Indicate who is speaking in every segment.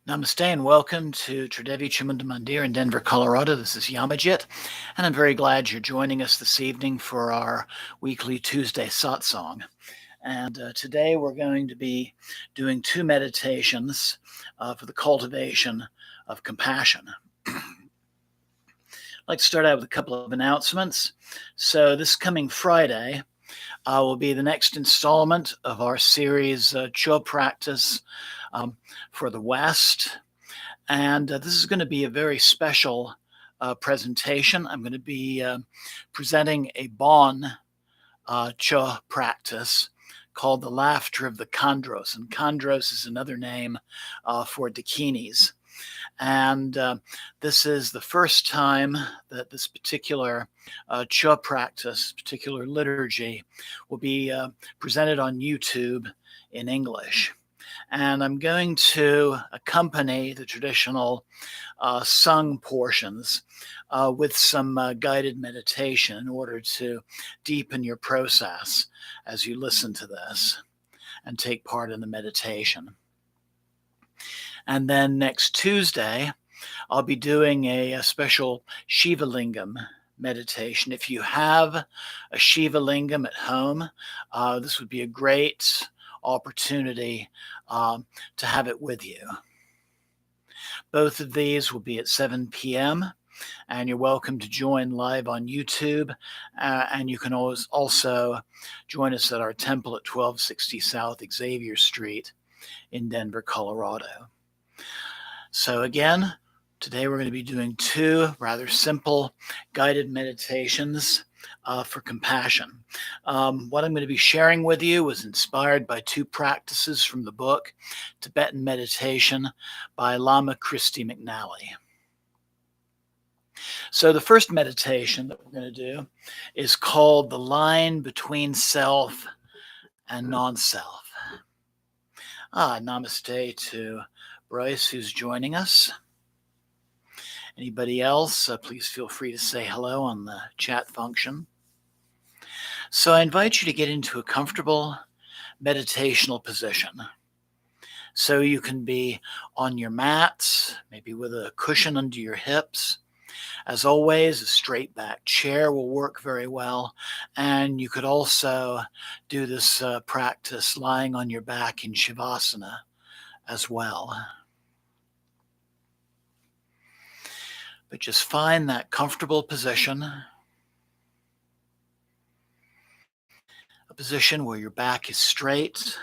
Speaker 1: Namaste and welcome to Tridevi Chamunda Mandir in Denver, Colorado. This is Yamajit, and I'm very glad you're joining us this evening for our weekly Tuesday satsang. And today we're going to be doing two meditations for the cultivation of compassion. I'd like to start out with a couple of announcements. So this coming Friday will be the next installment of our series, Cho Practice for the West. And this is going to be a very special presentation. I'm going to be presenting a Bon Cho practice called the Laughter of the Khandros. And Khandros is another name for Dakinis. And this is the first time that this particular Cho practice, particular liturgy, will be presented on YouTube in English. And I'm going to accompany the traditional sung portions with some guided meditation in order to deepen your process as you listen to this and take part in the meditation. And then next Tuesday, I'll be doing a special Shiva Lingam meditation. If you have a Shiva Lingam at home, this would be a great opportunity to have it with you. Both of these will be at 7 p.m. and you're welcome to join live on YouTube. And you can always also join us at our temple at 1260 South Xavier Street in Denver, Colorado. So again, today we're going to be doing two rather simple guided meditations for compassion. What I'm going to be sharing with you was inspired by two practices from the book Tibetan Meditation by Lama Christy McNally. So the first meditation that we're going to do is called The Line Between Self and Non-Self. Namaste to Bryce, who's joining us. Anybody else, please feel free to say hello on the chat function. So I invite you to get into a comfortable meditational position. So you can be on your mat, maybe with a cushion under your hips. As always, a straight back chair will work very well. And you could also do this practice lying on your back in Shavasana as well. But just find that comfortable position, a position where your back is straight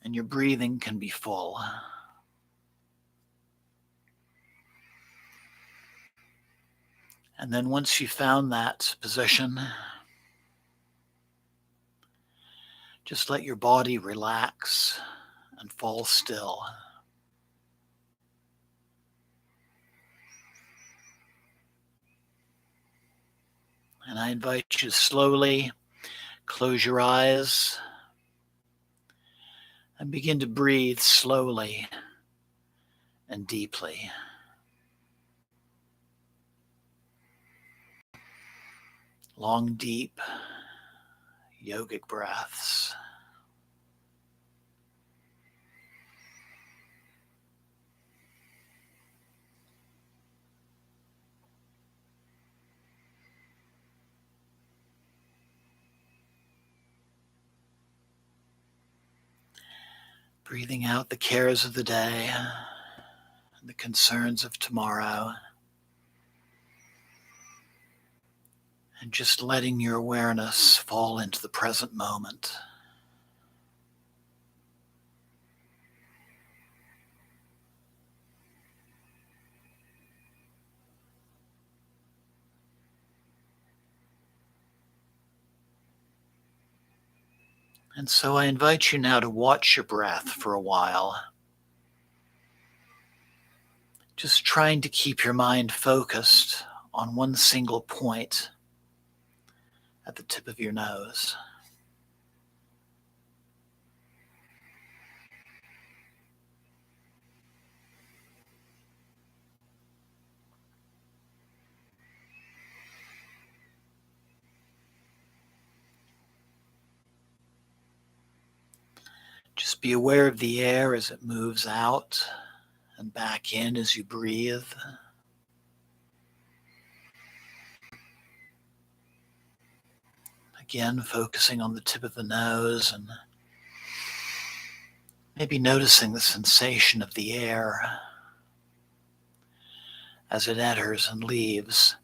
Speaker 1: and your breathing can be full. And then once you've found that position, just let your body relax and fall still. And I invite you to slowly close your eyes and begin to breathe slowly and deeply. Long, deep yogic breaths. Breathing out the cares of the day and the concerns of tomorrow. And just letting your awareness fall into the present moment. And so I invite you now to watch your breath for a while. Just trying to keep your mind focused on one single point at the tip of your nose. Just Just be aware of the air as it moves out and back in as you breathe. Again, focusing on the tip of the nose and maybe noticing the sensation of the air as it enters and leaves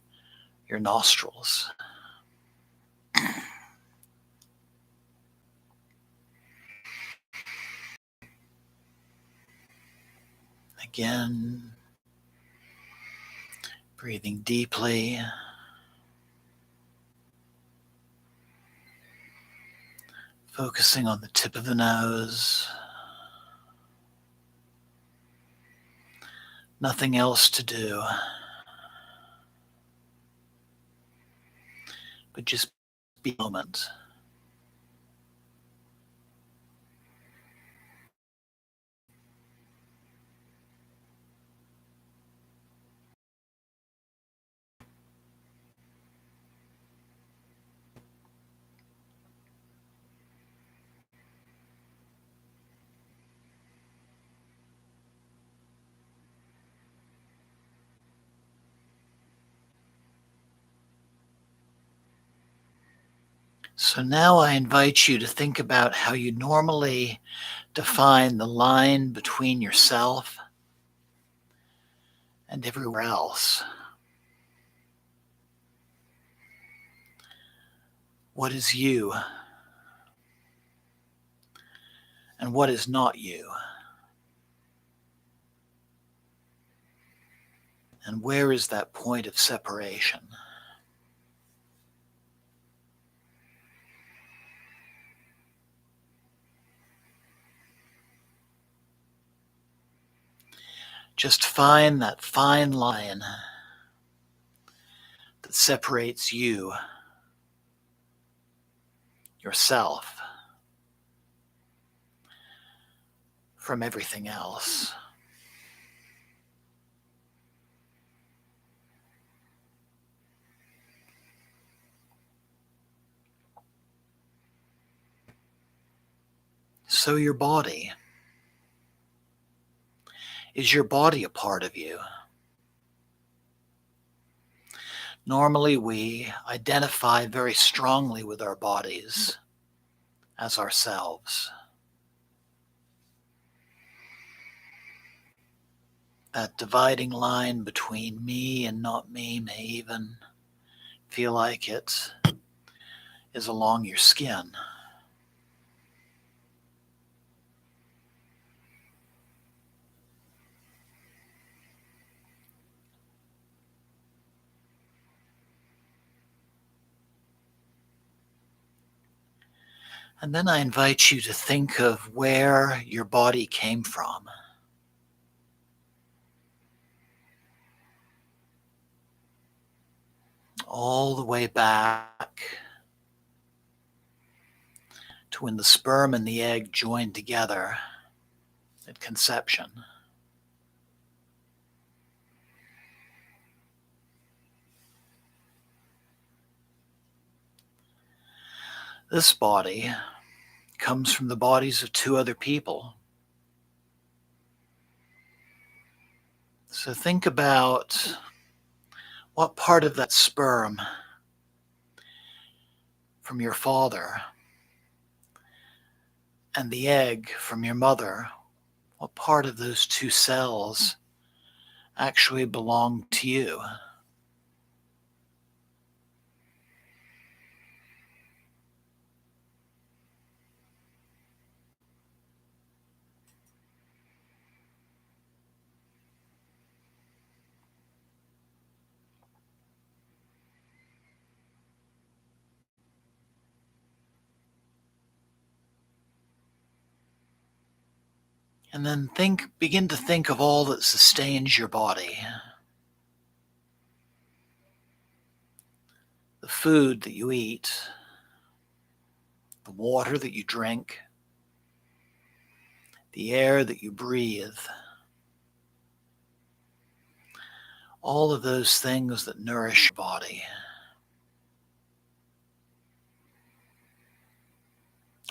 Speaker 1: your nostrils. Again, breathing deeply. Focusing on the tip of the nose. Nothing else to do, but just be a moment. So now I invite you to think about how you normally define the line between yourself and everywhere else. What is you and what is not you? And where is that point of separation? Just find that fine line that separates you, yourself, from everything else. So your body. Is your body a part of you? Normally, we identify very strongly with our bodies as ourselves. That dividing line between me and not me may even feel like it is along your skin. And then I invite you to think of where your body came from. All the way back to when the sperm and the egg joined together at conception. This body comes from the bodies of two other people. So think about what part of that sperm from your father and the egg from your mother, what part of those two cells actually belong to you? And then begin to think of all that sustains your body. The food that you eat, the water that you drink, the air that you breathe, all of those things that nourish your body.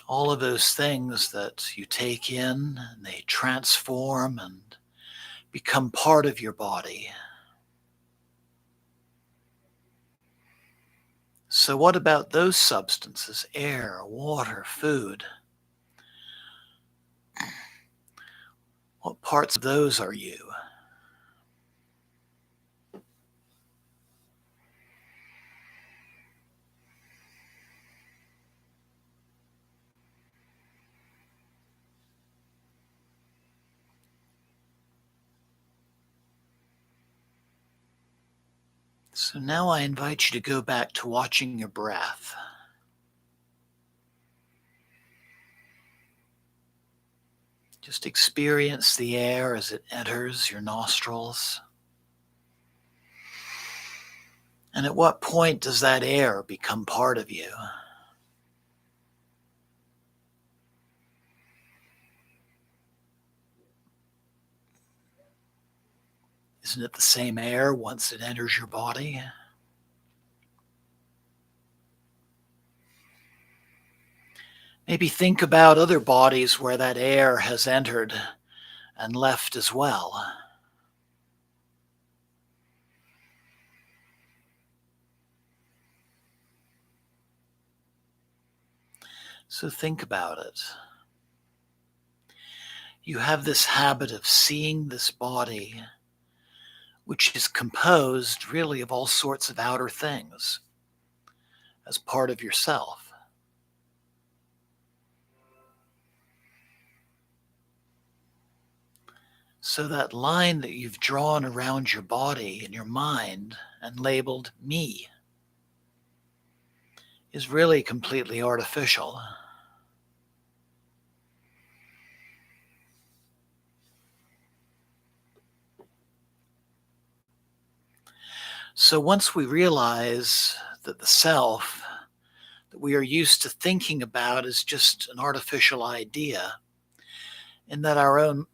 Speaker 1: All of those things that you take in and they transform and become part of your body. So, what about those substances? Air, water, food. What parts of those are you? So now I invite you to go back to watching your breath. Just experience the air as it enters your nostrils. And at what point does that air become part of you? Isn't it the same air once it enters your body? Maybe think about other bodies where that air has entered and left as well. So think about it. You have this habit of seeing this body, which is composed really of all sorts of outer things, as part of yourself. So that line that you've drawn around your body in your mind and labeled me is really completely artificial. So once we realize that the self that we are used to thinking about is just an artificial idea, and that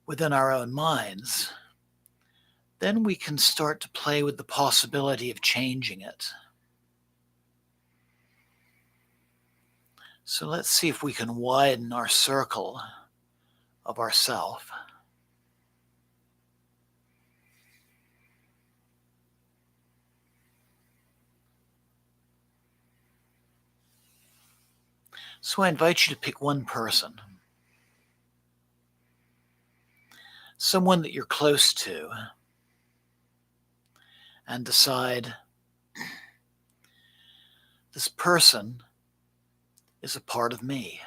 Speaker 1: within our own minds, then we can start to play with the possibility of changing it. So let's see if we can widen our circle of ourself. So I invite you to pick one person, someone that you're close to, and decide this person is a part of me.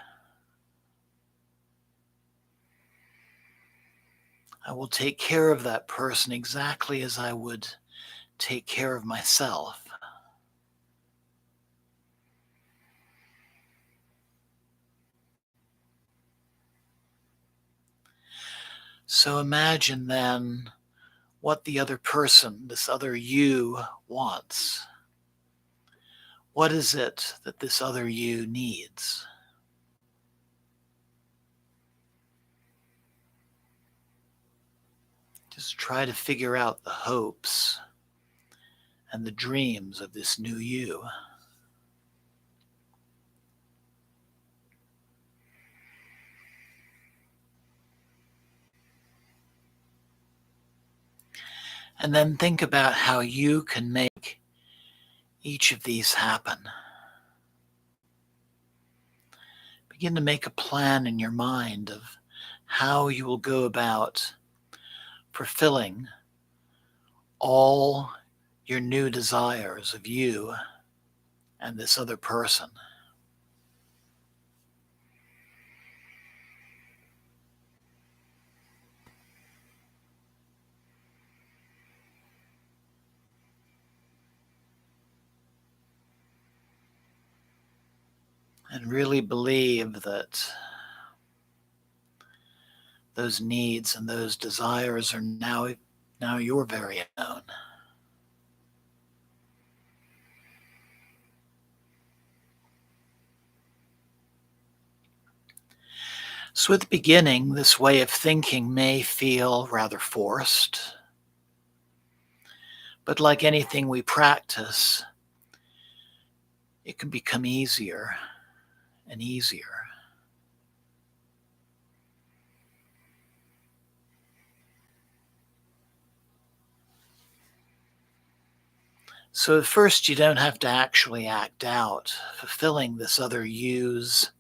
Speaker 1: I will take care of that person exactly as I would take care of myself. So imagine then what the other person, this other you, wants. What is it that this other you needs? Just try to figure out the hopes and the dreams of this new you. And then think about how you can make each of these happen. Begin to make a plan in your mind of how you will go about fulfilling all your new desires of you and this other person. And really believe that those needs and those desires are now your very own. So at the beginning, this way of thinking may feel rather forced, but like anything we practice, it can become easier and easier. So at first, you don't have to actually act out fulfilling this other you's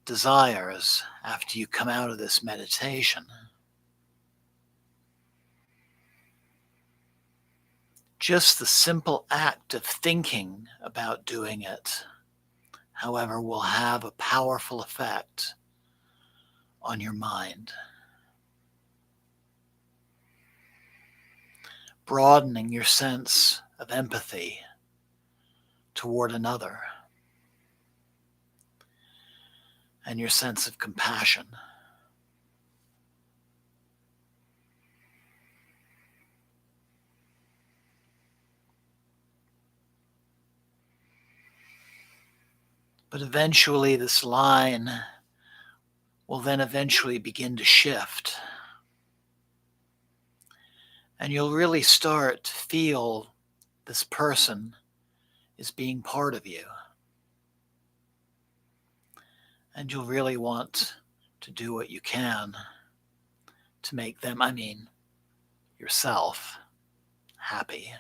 Speaker 1: desires after you come out of this meditation. Just the simple act of thinking about doing it, however, will have a powerful effect on your mind, broadening your sense of empathy toward another and your sense of compassion. But eventually, this line will then eventually begin to shift. And you'll really start to feel this person is being part of you. And you'll really want to do what you can to make them, yourself, happy.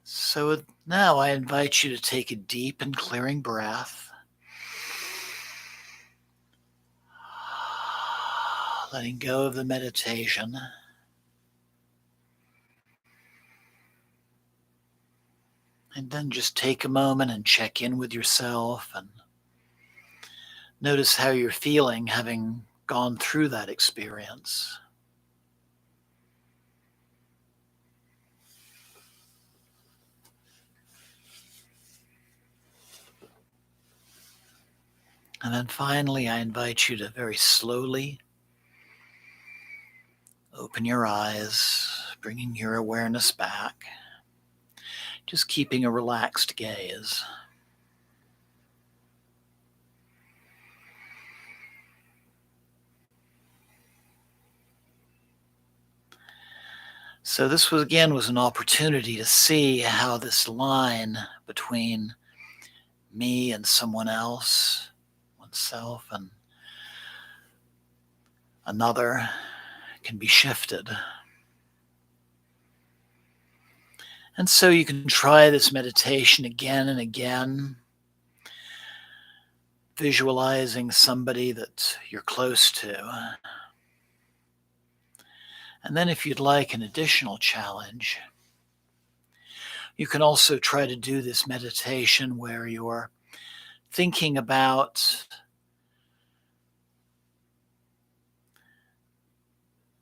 Speaker 1: So now I invite you to take a deep and clearing breath, letting go of the meditation. And then just take a moment and check in with yourself and notice how you're feeling having gone through that experience. And then finally, I invite you to very slowly open your eyes, bringing your awareness back, just keeping a relaxed gaze. So this was an opportunity to see how this line between me and someone else, oneself and another, can be shifted. And so you can try this meditation again and again, visualizing somebody that you're close to. And then if you'd like an additional challenge, you can also try to do this meditation where you're thinking about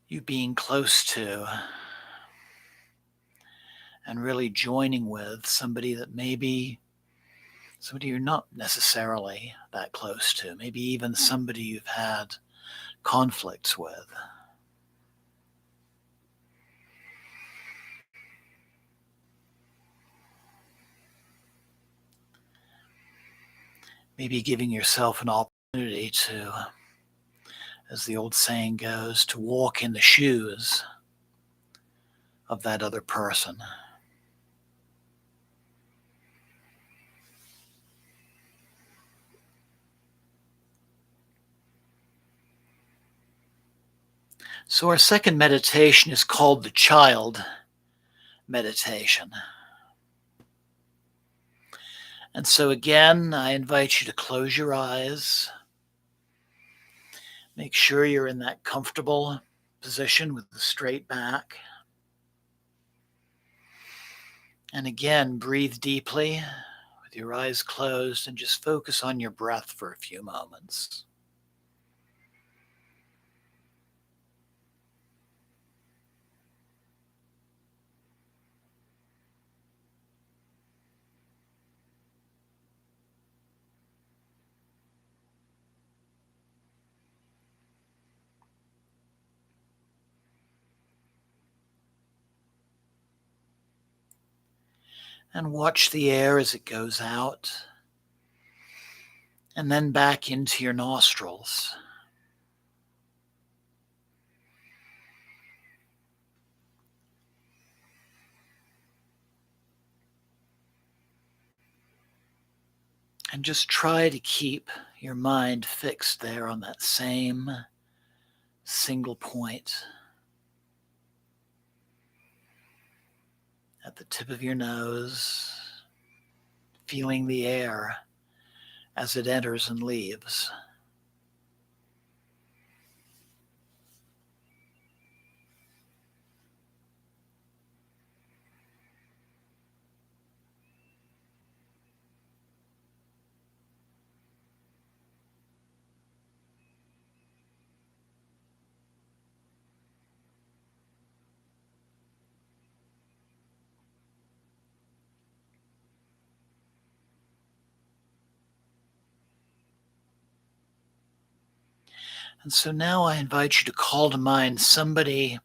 Speaker 1: you being close to and really joining with somebody that maybe somebody you're not necessarily that close to, maybe even somebody you've had conflicts with. Maybe giving yourself an opportunity to, as the old saying goes, to walk in the shoes of that other person. So our second meditation is called the child meditation. And so again, I invite you to close your eyes. Make sure you're in that comfortable position with the straight back. And again, breathe deeply with your eyes closed and just focus on your breath for a few moments. And watch the air as it goes out and then back into your nostrils. And just try to keep your mind fixed there on that same single point at the tip of your nose, feeling the air as it enters and leaves. And so now I invite you to call to mind somebody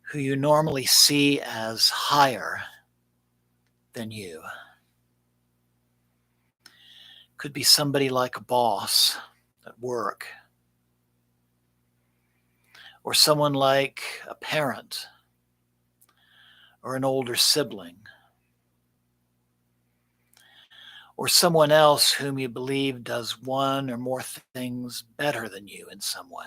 Speaker 1: who you normally see as higher than you. Could be somebody like a boss at work, or someone like a parent or an older sibling, or someone else whom you believe does one or more things better than you in some way.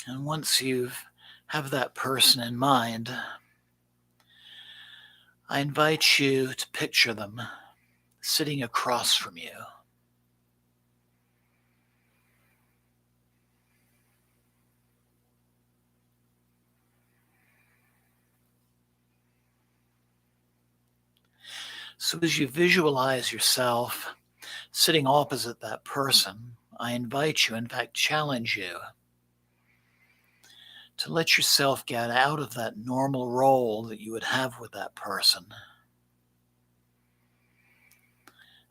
Speaker 1: And once you have that person in mind, I invite you to picture them sitting across from you. So as you visualize yourself sitting opposite that person, I invite you, in fact, challenge you to let yourself get out of that normal role that you would have with that person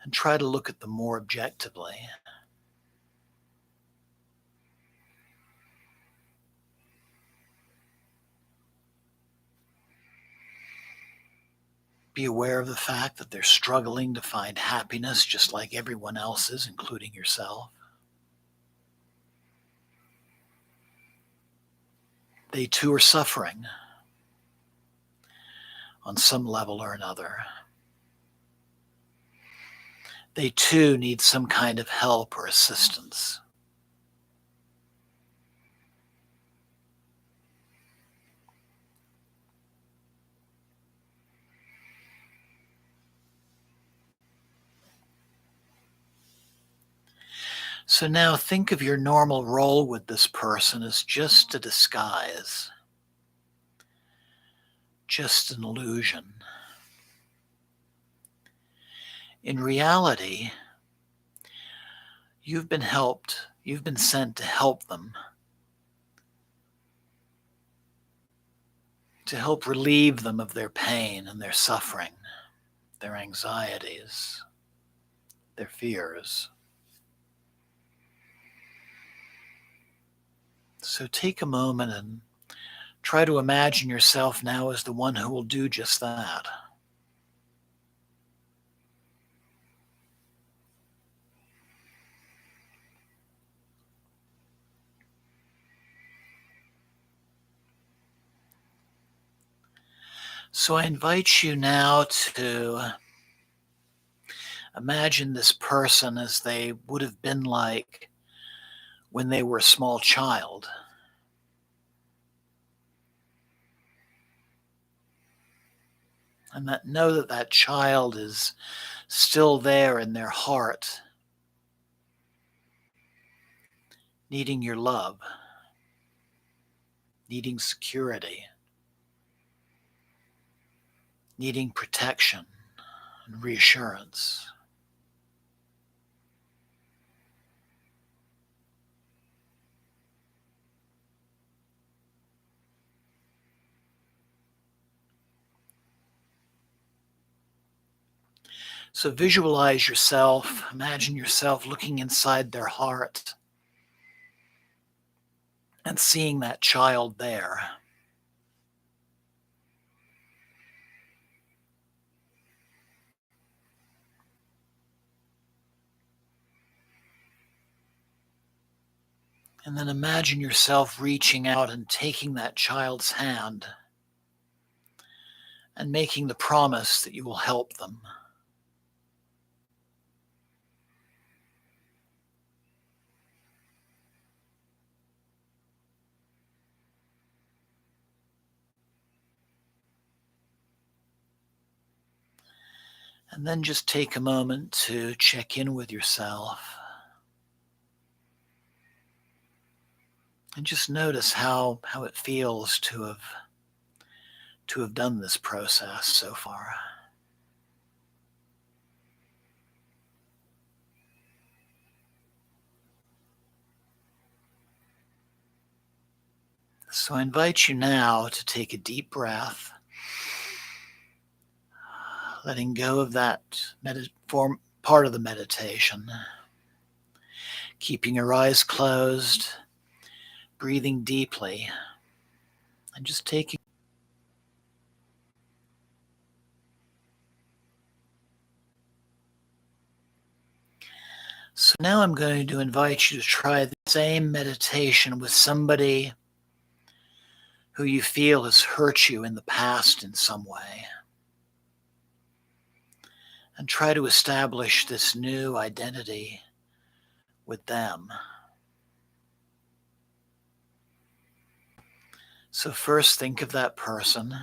Speaker 1: and try to look at them more objectively. Be aware of the fact that they're struggling to find happiness just like everyone else is, including yourself. They too are suffering on some level or another. They too need some kind of help or assistance. So now think of your normal role with this person as just a disguise, just an illusion. In reality, you've been helped, you've been sent to help them, to help relieve them of their pain and their suffering, their anxieties, their fears. So take a moment and try to imagine yourself now as the one who will do just that. So I invite you now to imagine this person as they would have been like when they were a small child. And know that that child is still there in their heart, needing your love, needing security, needing protection and reassurance. So visualize yourself, imagine yourself looking inside their heart and seeing that child there. And then imagine yourself reaching out and taking that child's hand and making the promise that you will help them. And then just take a moment to check in with yourself. And just notice how it feels to have done this process so far. So I invite you now to take a deep breath, letting go of that part of the meditation, keeping your eyes closed, breathing deeply, and just taking. So now I'm going to invite you to try the same meditation with somebody who you feel has hurt you in the past in some way. And try to establish this new identity with them. So first think of that person.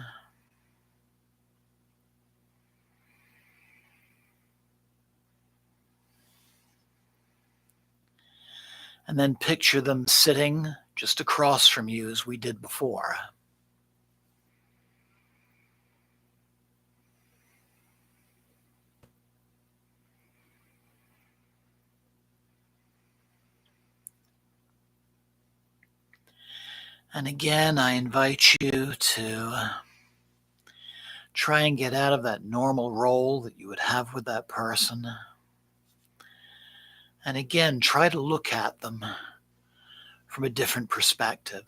Speaker 1: And then picture them sitting just across from you as we did before. And again, I invite you to try and get out of that normal role that you would have with that person. And again, try to look at them from a different perspective.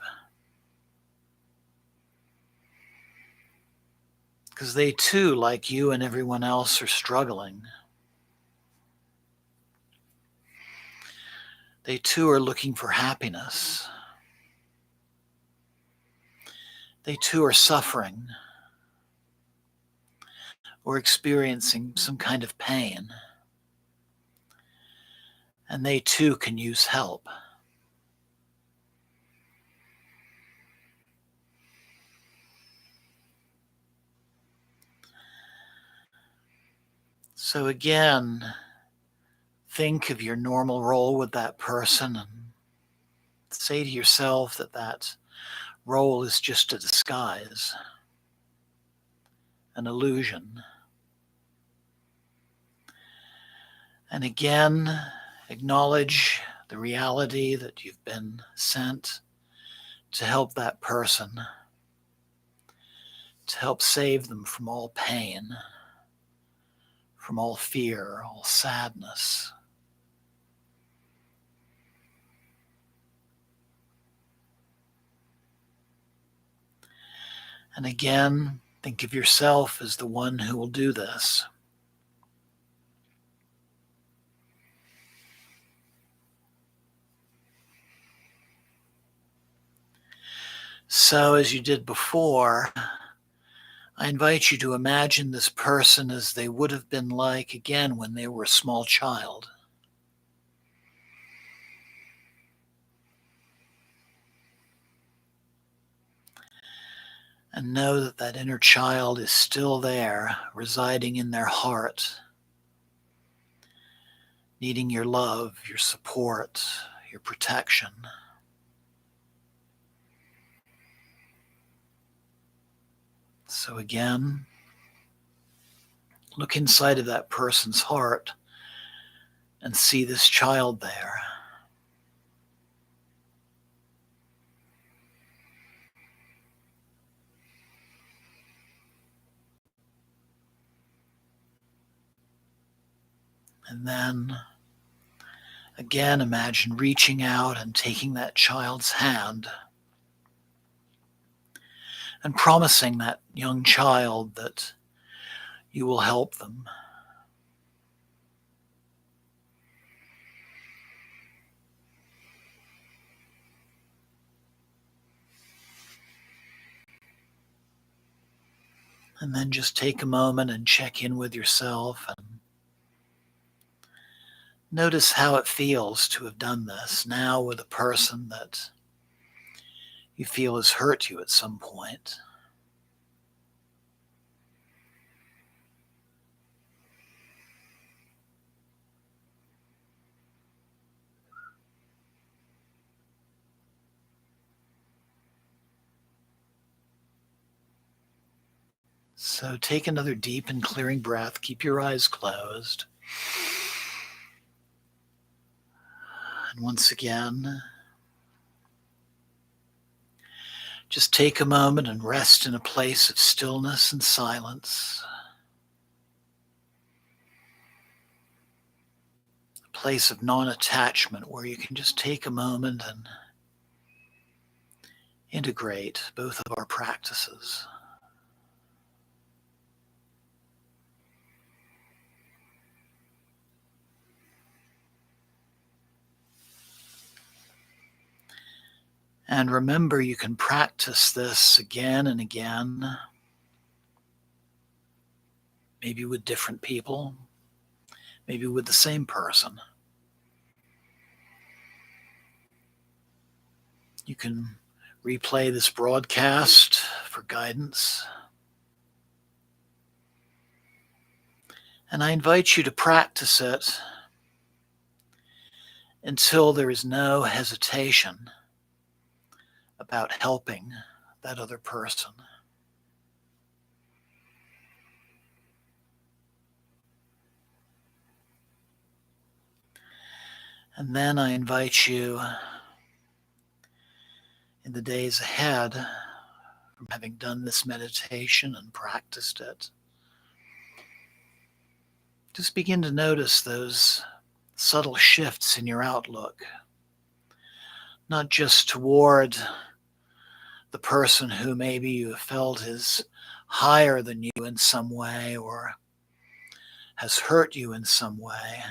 Speaker 1: Because they too, like you and everyone else, are struggling. They too are looking for happiness. They too are suffering or experiencing some kind of pain. And they too can use help. So again, think of your normal role with that person and say to yourself that that role is just a disguise, an illusion. And again, acknowledge the reality that you've been sent to help that person, to help save them from all pain, from all fear, all sadness. And again, think of yourself as the one who will do this. So, as you did before, I invite you to imagine this person as they would have been like again when they were a small child. And know that that inner child is still there, residing in their heart, needing your love, your support, your protection. So again, look inside of that person's heart and see this child there. And then again, imagine reaching out and taking that child's hand and promising that young child that you will help them. And then just take a moment and check in with yourself and notice how it feels to have done this now with a person that you feel has hurt you at some point. So take another deep and clearing breath. Keep your eyes closed. And once again, just take a moment and rest in a place of stillness and silence. A place of non-attachment where you can just take a moment and integrate both of our practices. And remember, you can practice this again and again, maybe with different people, maybe with the same person. You can replay this broadcast for guidance. And I invite you to practice it until there is no hesitation about helping that other person. And then I invite you in the days ahead, from having done this meditation and practiced it, just begin to notice those subtle shifts in your outlook, not just toward the person who maybe you have felt is higher than you in some way or has hurt you in some way,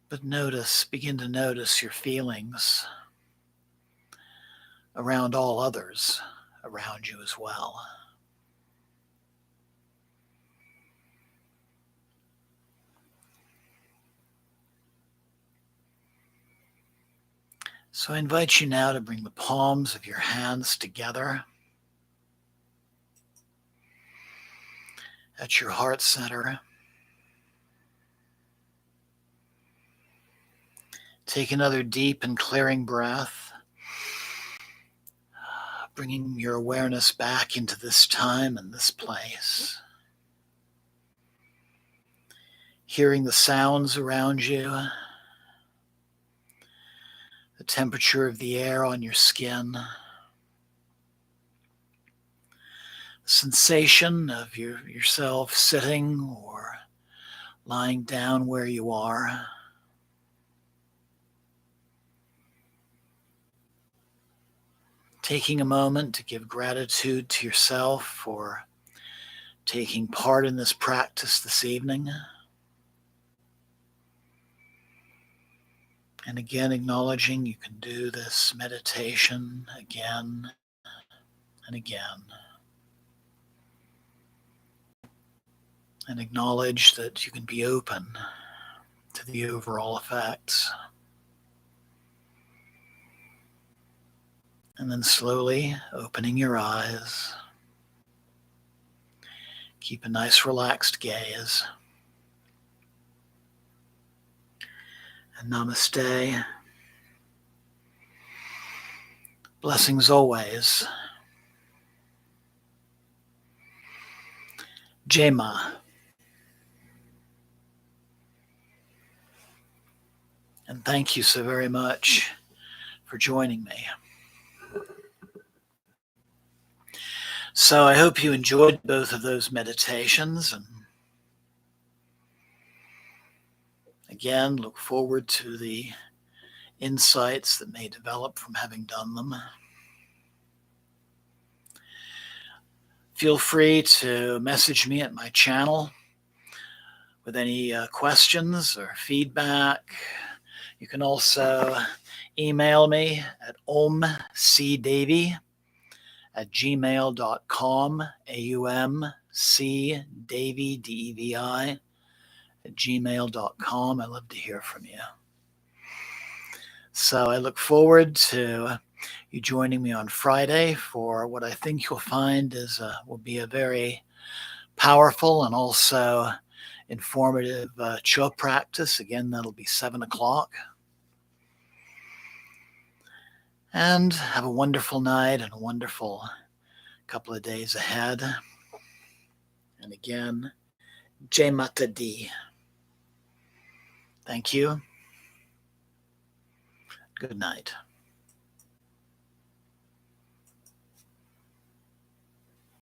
Speaker 1: but begin to notice your feelings around all others around you as well. So I invite you now to bring the palms of your hands together at your heart center. Take another deep and clearing breath, bringing your awareness back into this time and this place. Hearing the sounds around you, the temperature of the air on your skin, the sensation of yourself sitting or lying down where you are. Taking a moment to give gratitude to yourself for taking part in this practice this evening. And again, acknowledging you can do this meditation again and again. And acknowledge that you can be open to the overall effects. And then slowly opening your eyes. Keep a nice relaxed gaze. And namaste. Blessings always. Jema. And thank you so very much for joining me. So I hope you enjoyed both of those meditations, and again, look forward to the insights that may develop from having done them. Feel free to message me at my channel with any questions or feedback. You can also email me at omcdevi at gmail.com, AUMC Davy, DEVI, at gmail.com. I love to hear from you. So I look forward to you joining me on Friday for what I think you'll find will be a very powerful and also informative chill practice. Again, that'll be 7 o'clock. And have a wonderful night and a wonderful couple of days ahead. And again, Jai Mata Di. Thank you. Good night.